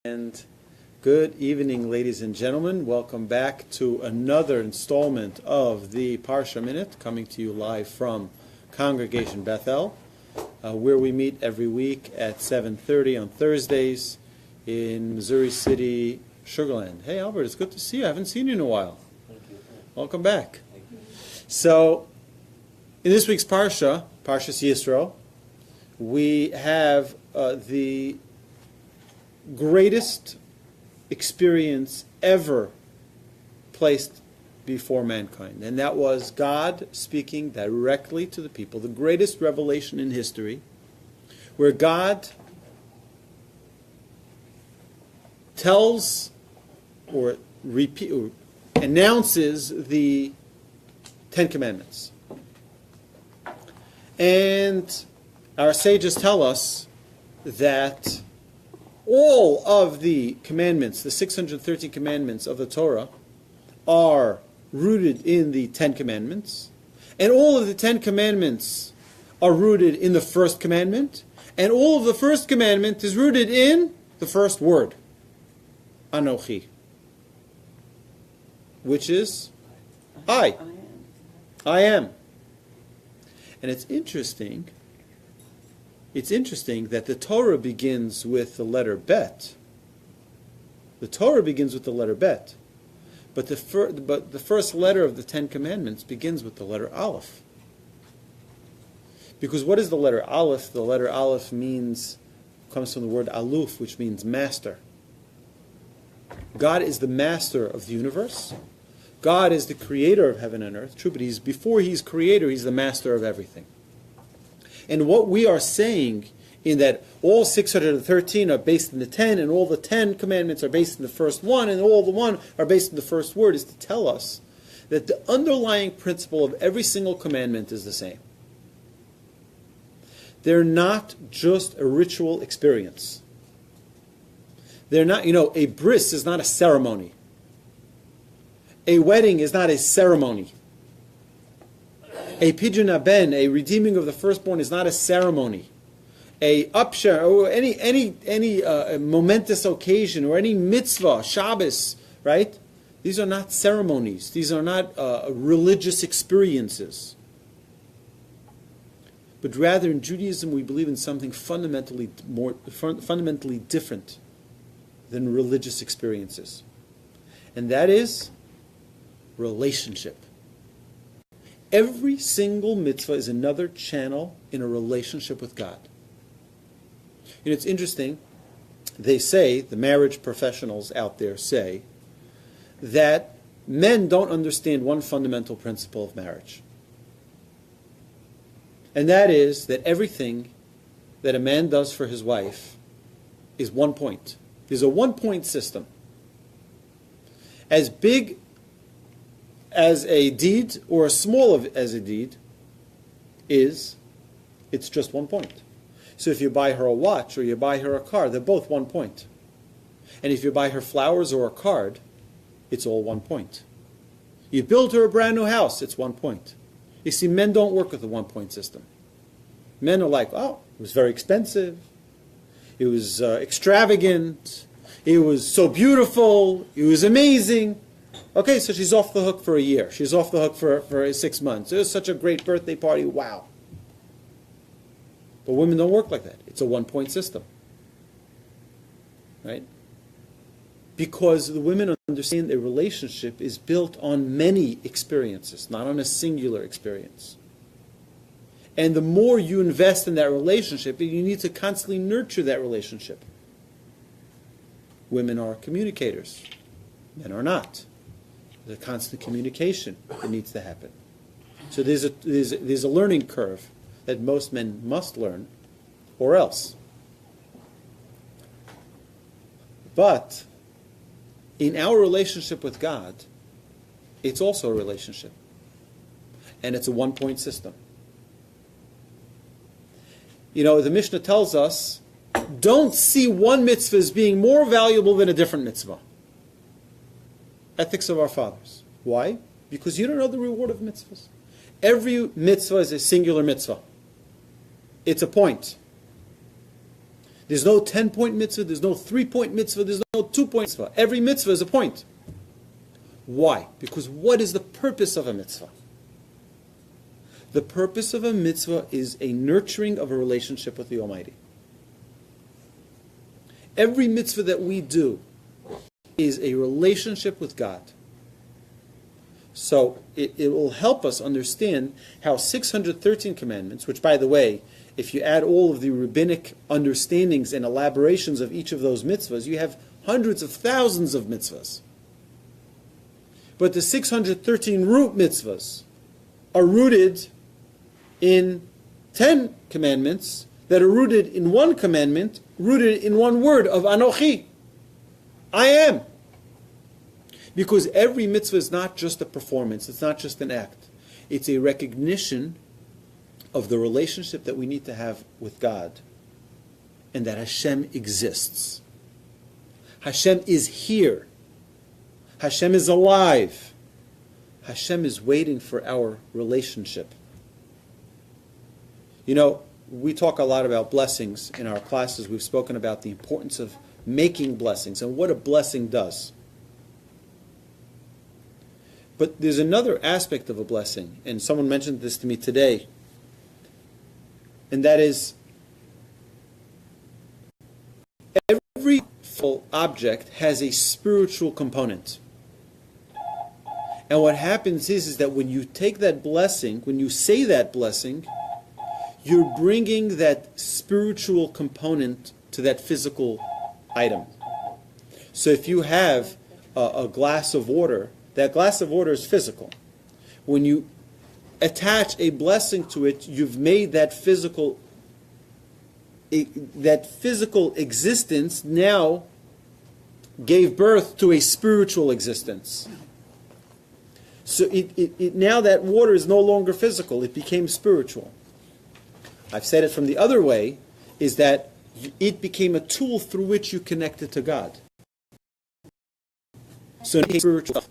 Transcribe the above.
And good evening, ladies and gentlemen. Welcome back to another installment of the Parsha Minute, coming to you live from Congregation Bethel, where we meet every week at 7:30 on Thursdays in Missouri City, Sugarland. Hey, Albert, it's good to see you. I haven't seen you in a while. Thank you. Welcome back. Thank you. So, in this week's Parsha, Parshas Yisro, we have the greatest experience ever placed before mankind. And that was God speaking directly to the people, the greatest revelation in history, where God tells or announces the Ten Commandments. And our sages tell us that all of the commandments, the 613 commandments of the Torah, are rooted in the Ten Commandments. And all of the Ten Commandments are rooted in the first commandment. And all of the first commandment is rooted in the first word, Anochi, which is I. I am. And it's interesting that the Torah begins with the letter Bet. The Torah begins with the letter Bet. But the first letter of the Ten Commandments begins with the letter Aleph. Because what is the letter Aleph? The letter Aleph comes from the word Aluf, which means master. God is the master of the universe. God is the creator of heaven and earth. True, but before he's creator, he's the master of everything. And what we are saying in that all 613 are based in the 10, and all the 10 commandments are based in the first one, and all the one are based in the first word, is to tell us that the underlying principle of every single commandment is the same. They're not just a ritual experience. They're not, a bris is not a ceremony. A wedding is not a ceremony. A pidyon haben, a redeeming of the firstborn, is not a ceremony. A upshare, or any momentous occasion, or any mitzvah, Shabbos, right? These are not ceremonies. These are not religious experiences. But rather, in Judaism, we believe in something fundamentally different than religious experiences, and that is relationship. Every single mitzvah is another channel in a relationship with God. It's interesting, they say, the marriage professionals out there say, that men don't understand one fundamental principle of marriage. And that is that everything that a man does for his wife is 1 point. There's a 1-point system. As big as a deed, or as small as a deed, it's just 1 point. So if you buy her a watch or you buy her a car, they're both 1 point. And if you buy her flowers or a card, it's all 1 point. You build her a brand new house, it's 1 point. You see, men don't work with a 1-point system. Men are like, oh, it was very expensive, it was extravagant, it was so beautiful, it was amazing. Okay, so she's off the hook for a year. She's off the hook for 6 months. It was such a great birthday party. Wow. But women don't work like that. It's a 1-point system. Right? Because the women understand their relationship is built on many experiences, not on a singular experience. And the more you invest in that relationship, you need to constantly nurture that relationship. Women are communicators. Men are not. There's a constant communication that needs to happen. So there's a learning curve that most men must learn, or else. But in our relationship with God, it's also a relationship. And it's a 1-point system. The Mishnah tells us, don't see one mitzvah as being more valuable than a different mitzvah. Ethics of our fathers. Why? Because you don't know the reward of mitzvahs. Every mitzvah is a singular mitzvah. It's a point. There's no 10-point mitzvah, there's no 3-point mitzvah, there's no 2-point mitzvah. Every mitzvah is a point. Why? Because what is the purpose of a mitzvah? The purpose of a mitzvah is a nurturing of a relationship with the Almighty. Every mitzvah that we do is a relationship with God. So it will help us understand how 613 commandments, which by the way, if you add all of the rabbinic understandings and elaborations of each of those mitzvahs, you have hundreds of thousands of mitzvahs. But the 613 root mitzvahs are rooted in 10 commandments that are rooted in one commandment, rooted in one word of Anochi. I am. Because every mitzvah is not just a performance, it's not just an act. It's a recognition of the relationship that we need to have with God and that Hashem exists. Hashem is here. Hashem is alive. Hashem is waiting for our relationship. You know, we talk a lot about blessings in our classes. We've spoken about the importance of making blessings and what a blessing does. But there's another aspect of a blessing, and someone mentioned this to me today, and that is every full object has a spiritual component. And what happens is that when you take that blessing, when you say that blessing, you're bringing that spiritual component to that physical item. So if you have a glass of water, that glass of water is physical. When you attach a blessing to it, you've made that physical existence now gave birth to a spiritual existence. So now that water is no longer physical, it became spiritual. I've said it from the other way, is that it became a tool through which you connected to God. So it became spiritual.